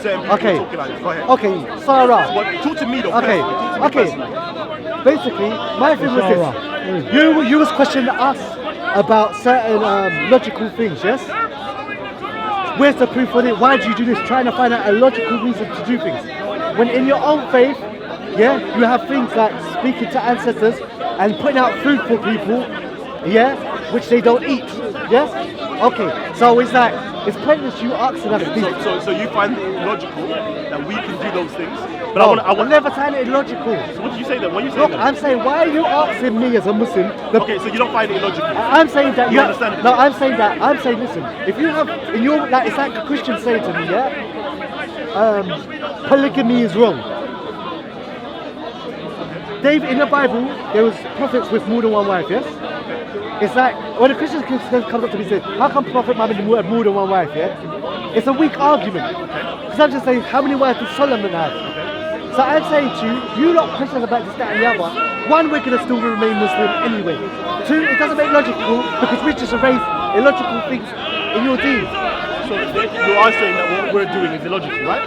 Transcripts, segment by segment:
certain people Okay. talking like this. Go ahead. Okay, Sarah. But talk to me though. Okay, Personally. Basically, my thing was this. You was questioning us about certain logical things, yes? Where's the proof on it? Why do you do this? Trying to find out a logical reason to do things. When in your own faith, yeah, you have things like speaking to ancestors and putting out food for people, yeah, which they don't eat, yes? Okay, so it's like, it's pointless you asking us these. So you find it illogical that we can do those things? But No, I want. I'm never find it illogical. So what do you say then? What are you saying Look, then? I'm saying, why are you asking me as a Muslim? Okay, so you don't find it illogical. I'm saying that You understand it? No, I'm saying that. I'm saying, listen. If you have in your like, it's like a Christian saying to me, yeah, polygamy is wrong. Dave, in the Bible, there was prophets with more than one wife. Yes. It's like when a Christian comes up to me and says, "How come Prophet Muhammad had more than one wife?" Yeah. It's a weak argument. Because I'm just saying, how many wives did Solomon have? So I'm saying to you, you lot Christians about this, that and the other. One, we're going to still remain Muslim anyway. Two, it doesn't make logical because we just erase illogical things in your deeds. So you are saying that what we're doing is illogical, right?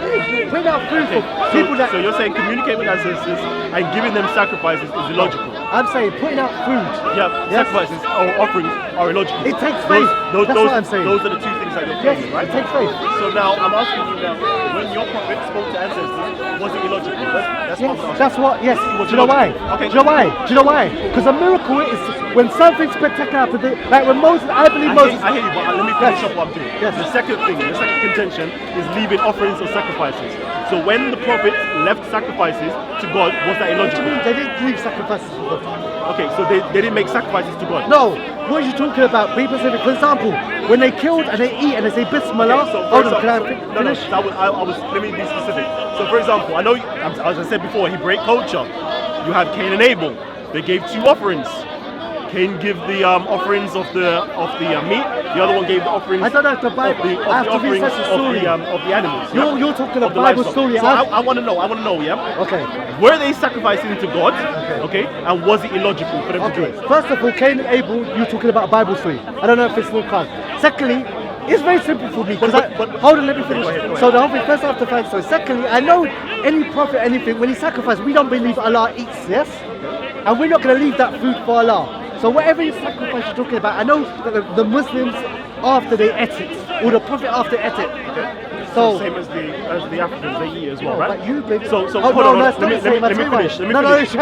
Putting out food for people that... So you're saying communicate with ancestors and giving them sacrifices is illogical? I'm saying putting out food. Yeah, Yes. sacrifices or offerings are illogical. It takes faith. That's what I'm saying. Those are the two things that you're Yes, saying, right? it takes faith. So now I'm asking you now, when your prophet spoke to ancestors, was it illogical? That's what I'm asking. That's what, yes. Was Do you know why? illogical? Okay. Do you know why? Do you know why? Because a miracle is when something spectacular happens, like when Moses, I believe Moses... I hear you, but let me finish up what I'm doing. Yes. The second contention is leaving offerings or sacrifices. So when the prophet left sacrifices to God, was that What do illogical? you mean? They didn't leave sacrifices for God. Okay, so they didn't make sacrifices to God. No, what are you talking about? Be specific. For example, when they killed and they eat and they say Bismillah. Okay, so Hold for on, can I example, finish? let me be specific. So for example, I know, as I said before, Hebraic culture, you have Cain and Abel. They gave two offerings. Cain gave the offerings of the meat. The other one gave the offerings. I don't know if the Bible. Of the I have to offerings research the story. of the animals. Yeah? You're talking Of a the Bible livestock. story. So I want to know. Yeah. Okay. Were they sacrificing to God? Okay. And was it illogical for them to do Okay. it? First of all, Cain and Abel. You're talking about a Bible story. I don't know if it's still count. Secondly, it's very simple for me. Hold on, let me finish. Go ahead. So the whole thing. First, I have to find. So secondly, I know any prophet, anything when he sacrifices, we don't believe Allah eats. Yes. And we're not going to leave that food for Allah. So whatever you sacrifice you're talking about, I know that the Muslims after they ate it, or the Prophet after ate it. Okay. So same as the Africans, they eat as well, no, right? but you believe. So oh, hold no, on. that's not the same. Let me finish. No, it's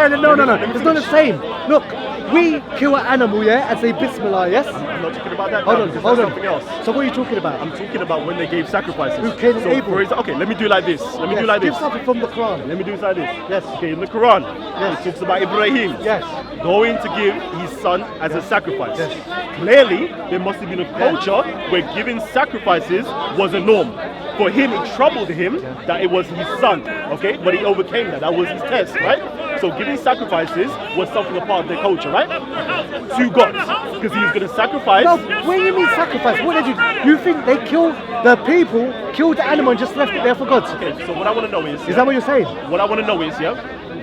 not the same. Look, we kill an animal, yeah, and say Bismillah, yes. I'm not talking about that. Hold now, on, because hold that's on. something else. So what are you talking about? I'm talking about when they gave sacrifices. Who Cain and So, Abel? okay, let me do like this. Let me do like Give this. something from the Quran. Let me do it like this. Yes. Okay, in the Quran, Yes. it talks about Ibrahim Yes. going to give his son as a sacrifice. Yes. Clearly, there must have been a culture where giving sacrifices was a norm. For him, it troubled him that it was his son, okay? But he overcame that. That was his test, right? So giving sacrifices was something a part of their culture, right? To God, because he was going to sacrifice. No, what do you mean sacrifice? What did you think they killed the people, killed the animal, and just left it there for God? Okay, so what I want to know is... Is that what you're saying? What I want to know is,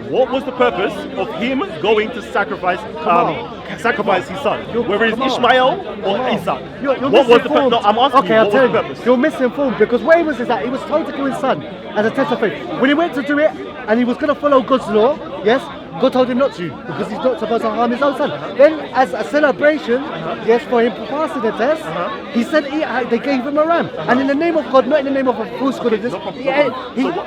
what was the purpose of him going to sacrifice his son? Whether it's Ishmael or Isaac. You're What was the purpose? misinformed. No, I'm asking okay, you, I'll what tell was the you. purpose? You're misinformed because what it was is that he was told to kill his son as a test of faith. When he went to do it and he was going to follow God's law, yes, God told him not to because he's not supposed to harm his own son. Then, as a celebration, yes, for him passing the test, he said they gave him a ram. And in the name of God, not in the name of a false God,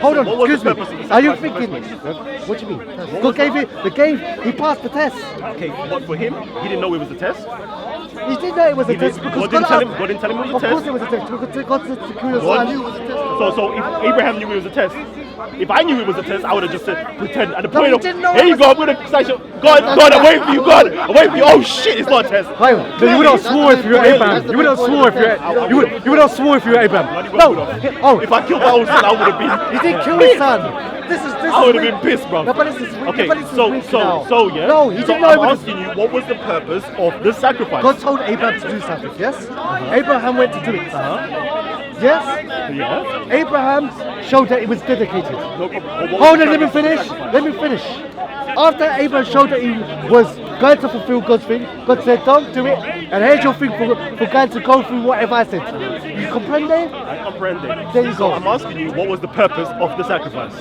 hold on, what was excuse the me. purpose of the Are you sacrifice? thinking? What do you mean? God gave it. He passed the test. Okay, but for him, he didn't know it was a test. He did know it was a test because God didn't tell him it was a Of test. course it was a test because God said to kill your God son. knew it was a test. So if Abraham knew it was a test, if I knew it was a test, I would have just said pretend at the point he of didn't know here it you go, I'm gonna say God, I'm waiting for you, God, I'm waiting for you. Oh shit, it's not a test. Hey, you would have swore if you were Abraham. You would have swore if you would have swore if you were Abraham. No. Oh, If I killed my own son, I would have been. he didn't kill his son. This I would have been pissed, bro. No, but this is Okay, but this is so weak now. yeah. No, he So didn't know I'm it was. asking you, what was the purpose of the sacrifice? God told Abraham to do something. Yes. Abraham went to do it. Yes. Yeah. Abraham showed that he was dedicated. No problem. But what Hold was on, the let me purpose of the finish. sacrifice? Let me finish. After Abraham showed that he was going to fulfill God's thing, God said, don't do it And here's your thing for guys to go through whatever I said. You comprende? I comprehend it. There you So go. I'm asking you, what was the purpose of the sacrifice?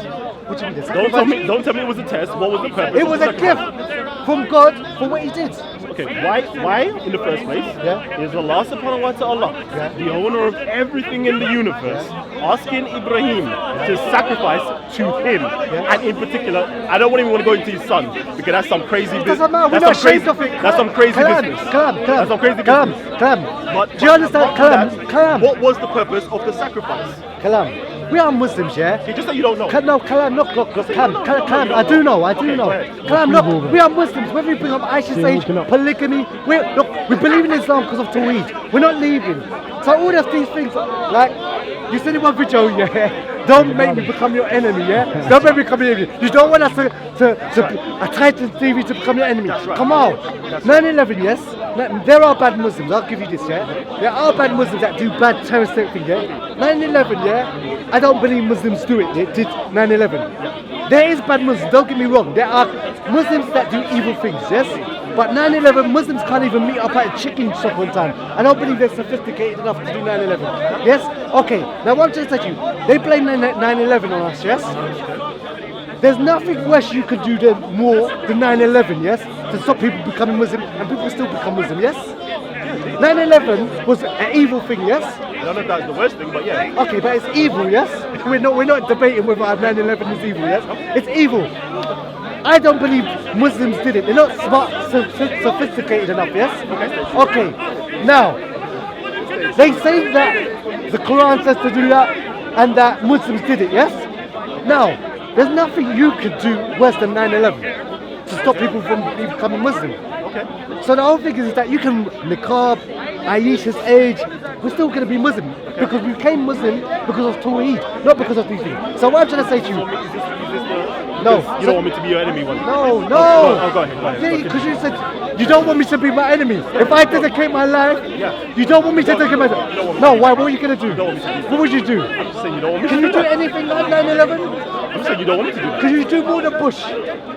What do you mean? the Don't sacrifice? tell me it was a test. What was the purpose? It of was the a gift sacrifice? from God for what he did. Okay, why in the first place Yeah. is Allah subhanahu wa ta'ala, Yeah. the owner of everything in the universe, asking Ibrahim to sacrifice to him? And in particular, I don't even want to go into his son because that's some crazy business. Doesn't matter, we're That's not some crazy, ashamed of it. that's some crazy business. Kalam. That's some crazy business. Kalam. But Do you understand? apart from that, Kalam. what was the purpose of the sacrifice? Kalam. We are Muslims, yeah? Okay, just that you don't know. No, Kalam, look, Kalam, I do know. Okay, go ahead. Kalam, look, we are Muslims. When we bring up Aisha's age, polygamy, we believe in Islam because of Tawheed. We're not leaving. So all of these things, like, you said in one video, yeah? Don't make me become your enemy, yeah? Don't make me become your enemy. You don't want us to tighten TV to become your enemy. That's right. Come on. 9/11, yes? There are bad Muslims, I'll give you this, yeah? There are bad Muslims that do bad terroristic things, yeah? 9/11, yeah? I don't believe Muslims do it. They did 9/11. There is bad Muslims, don't get me wrong. There are Muslims that do evil things, yes? But 9/11, Muslims can't even meet up at a chicken shop on time. I don't believe they're sophisticated enough to do 9/11. Yes? Okay, now what I'm trying to say to you, they blame 9/11 on us, yes? There's nothing worse you could do more than 9/11, yes? To stop people becoming Muslim, and people still become Muslim, yes? 9/11 was an evil thing, yes? I don't know if that's the worst thing, but yeah. Okay, but it's evil, yes? We're not debating whether 9/11 is evil, yes? It's evil. I don't believe Muslims did it. They're not smart, sophisticated enough, yes? Okay, now, they say that the Quran says to do that and that Muslims did it, yes? Now, there's nothing you could do worse than 9/11 to stop people from becoming Muslim. Okay. So the whole thing is that you can niqab, Aisha's age, we're still going to be Muslim because we became Muslim because of Tawheed, not because of these things. So what I'm trying to say to you, Is this the... No. You don't want me to be your enemy one? no. Oh, go ahead. Yeah, because you said you don't want me to be my enemy. If I dedicate my life, you don't want me to dedicate my life. No, why? What are you going to do? don't want me to do What would you do? I'm just saying you don't want me Can to you do do that. anything like 9/11? I'm saying you don't want me to do that. Can you do more than Bush?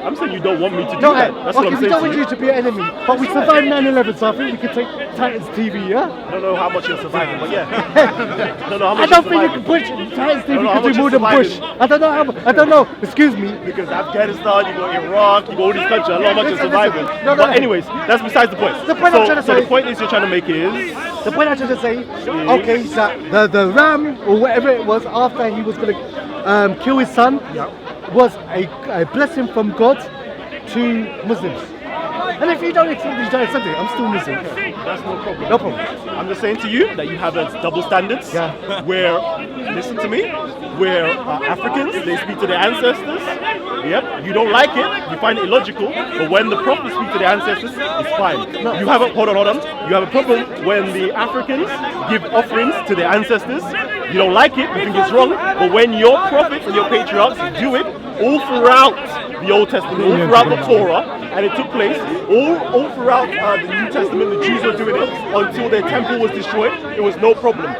I'm saying you don't want me to do No, that. That's okay, what I'm we saying don't to want you. you to be an enemy, but we survived 9/11, so I think we can take Titans TV, yeah? I don't know how much you're surviving, but yeah. I don't know how I much don't you're think you surviving. can push Titans TV know how can do much more you're than Bush. surviving. I don't know how. I don't know. Excuse me. Because Afghanistan, you got Iraq, you got all these countries, I don't know how much you're Listen, surviving. no, But no. anyways, that's besides the point. The point I'm trying to so say- the point is you're trying to make is... The point I'm trying to say, okay, so the ram or whatever it was after he was going to kill his son was a blessing from God to Muslims. And if you don't accept it, you don't accept it. I'm still Muslim. That's no problem. No problem. I'm just saying to you that you have a double standards Yeah. where, listen to me, where Africans, they speak to their ancestors. Yep, you don't like it, you find it illogical, but when the prophets speak to their ancestors, it's fine. You have a, hold on. You have a problem when the Africans give offerings to their ancestors. You don't like it, you think it's wrong, but when your prophets and your patriarchs do it all throughout the Old Testament, all throughout the Torah, and it took place all throughout the New Testament, the Jews were doing it until their temple was destroyed, it was no problem.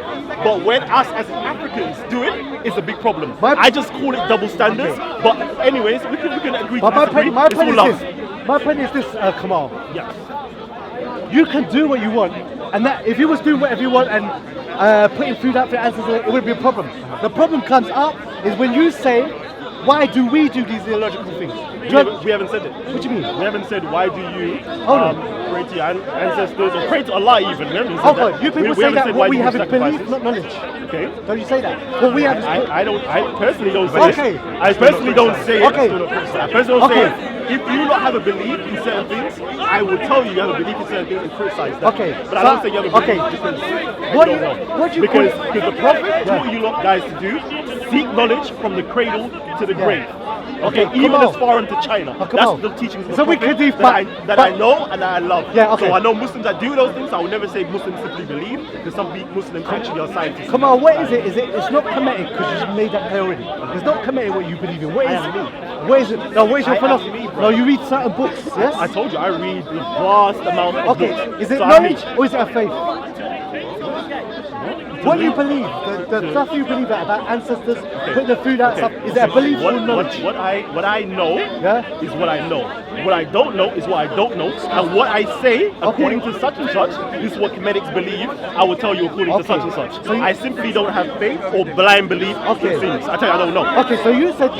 But when us as Africans do it, it's a big problem. I just call it double standards, but anyways, we can agree But to disagree. my It's point all is love. this. My point is this, Kamal. Yeah. You can do what you want, and that if you was doing whatever you want and putting food out for your ancestors, it would be a problem. The problem comes up is when you say, why do we do these illogical things? We haven't said it. What do you mean? We haven't said why do you Hold on. pray to your ancestors or pray to Allah even. We haven't said Oh that. God, you people We say haven't that said what why we do you have is sacrifices. belief, not knowledge. Okay. Don't you say that? What we have is I personally don't say Okay. it. I personally don't say it. Okay. I personally don't Okay. say it. If you don't have a belief in certain things, I will tell you you have a belief in certain things and criticize that. Okay. But I don't say you have a belief Okay. because What you you- don't know. what do you call because, it? because the Prophet taught you lot guys to do, seek knowledge from the cradle to the grave. Okay, come even on. as far into China. Oh, come That's on. the teachings of the So we Prophet could do that I know and that I love. Yeah, okay. So I know Muslims that do those things. I will never say Muslims simply believe, because some Muslims actually are scientists. Come on, what is it? Is it? It's not committed because you just made that clear already. It's not committed what you believe in. What is it? What is it? No, what is your I philosophy? am me, bro. No, you read certain books. Yes. I told you I read a vast amount of Okay. books. Is it So knowledge or is it a faith? What you believe, the stuff you believe about ancestors, putting the food out, stuff, is it a belief or knowledge? What I know Yeah? is what I know. What I don't know is what I don't know. And what I say, according to such and such, this is what comedics believe, I will tell you according to such and such. So I simply don't have faith or blind belief in things. I tell you, I don't know. Okay, so you said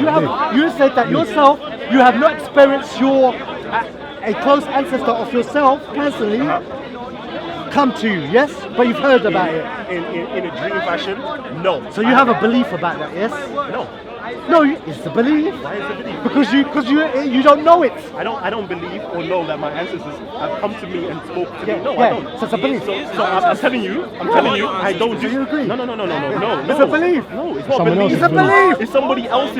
you said that yourself, you have not experienced a close ancestor of yourself personally come to you, yes? But you've heard about it. In a dream fashion, no. So you have a belief about that, yes? No. No, it's a belief. Why is it belief? Because you don't know it. I don't believe or know that my ancestors have come to me and spoke to me. No, yeah. I don't. So it's a belief. So I'm telling you, I don't do. Do you agree? No. It's a belief. No, it's not a belief. It's a belief. It's somebody else's.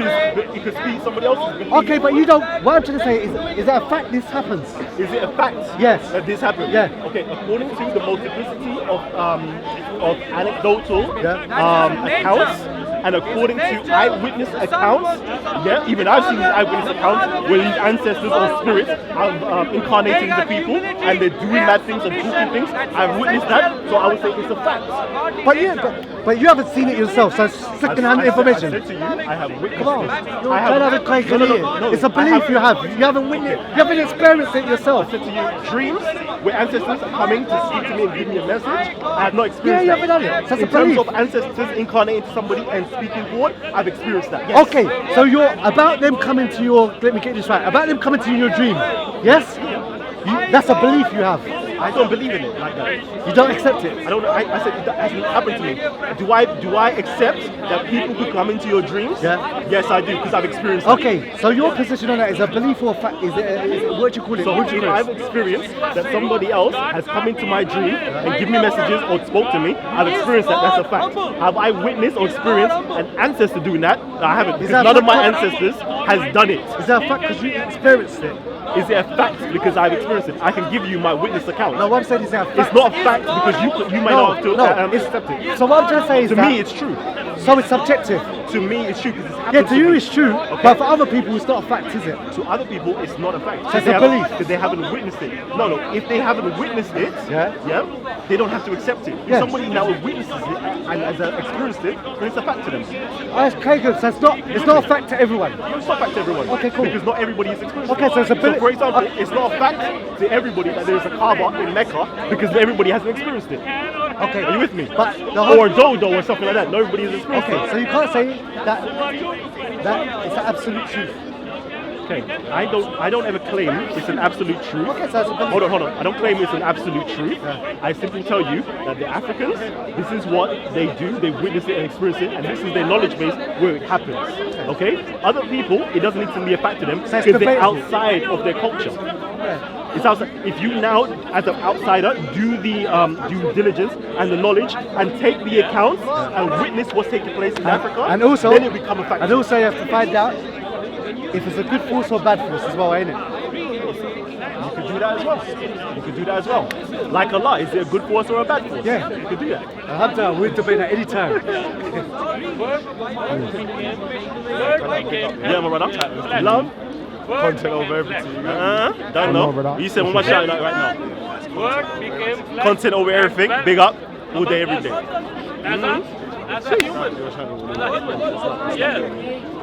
It could be somebody else's belief. Okay, but you don't. What I'm trying to say is that a fact this happens? Is it a fact? Yes. That this happened? Yeah. Okay. According to the multiplicity of anecdotal accounts. And according to eyewitness accounts, even I've seen these eyewitness accounts where these ancestors or spirits are incarnating into people and they're doing bad things and talking things. I've witnessed that, so I would say it's a fact. But you haven't seen it yourself, so it's second-hand information. I said to you, I have witnessed Come on, this. you're trying to have a crazy No. It's a belief you have. You haven't witnessed. You haven't experienced it yourself. I said to you, dreams where ancestors are coming to speak to me and give me a message. I have not experienced you that. haven't done it. So it's a In terms belief. of ancestors incarnating into somebody and speaking forward, I've experienced that. Yes. Okay, so you're about them coming to your. Let me get this right. About them coming to your dream. Yes. That's a belief you have. I don't believe in it like that. You don't accept it. I don't know. I said it hasn't happened to me. Do I accept that people could come into your dreams? Yeah. Yes, I do because I've experienced it. Okay, so your position on that is a belief or fact? Is it what do you call it? So What do you if call it? I've experienced that somebody else has come into my dream and given me messages or spoke to me, I've experienced that. That's a fact. Have I witnessed or experienced an ancestor doing that? No, I haven't. Because none of my ancestors has done it. Is that a fact because you experienced it? Is it a fact because I've experienced it? I can give you my witness account. No, what I'm saying is that a fact. It's not a fact because you might not have to accept it. So what I'm trying to say is To that me, it's true. so it's subjective. To me, it's true because it's Yeah, happened to you me. it's true, but for other people it's not a fact, is it? To other people, it's not a fact. So it's a belief. Because they haven't witnessed it. No. If they haven't witnessed it, they don't have to accept it. If Yes. somebody now witnesses it and has experienced it, then it's a fact to them. Okay, good. So it's not a fact to everyone. It's not a fact to everyone. Okay, cool. Because not everybody is experienced Okay, it. so it's a belief. for example, it's not a fact to everybody that there's a Kaaba in Mecca because everybody hasn't experienced it. Okay. Are you with me? But the whole, Or a dodo or something like that. Nobody has experienced okay, it. so you can't say that it's an absolute truth. Okay, I don't ever claim it's an absolute truth. Okay, so it's a belief. Hold on. I don't claim it's an absolute truth. I simply tell you that the Africans, this is what they do. They witness it and experience it, and this is their knowledge base where it happens. Okay? Other people, it doesn't need to be a fact to them So it's because they're debatable. outside of their culture. Yeah. It's outside. If you now, as an outsider, do the due diligence and the knowledge and take the accounts and witness what's taking place in Africa, And also, then it become a fact. and also you have to find out if it's a good force or bad force as well, ain't it? You could do that as well. You could do that as well. Like Allah, is it a good force or a bad force? Yeah. You could do that. Alhamdulillah, we'll debate that any time. Yeah, my brother. Love. Content over everything. Don't know. You said, what am I shouting out right now? Content over everything. Big up. All day, every day. Yeah.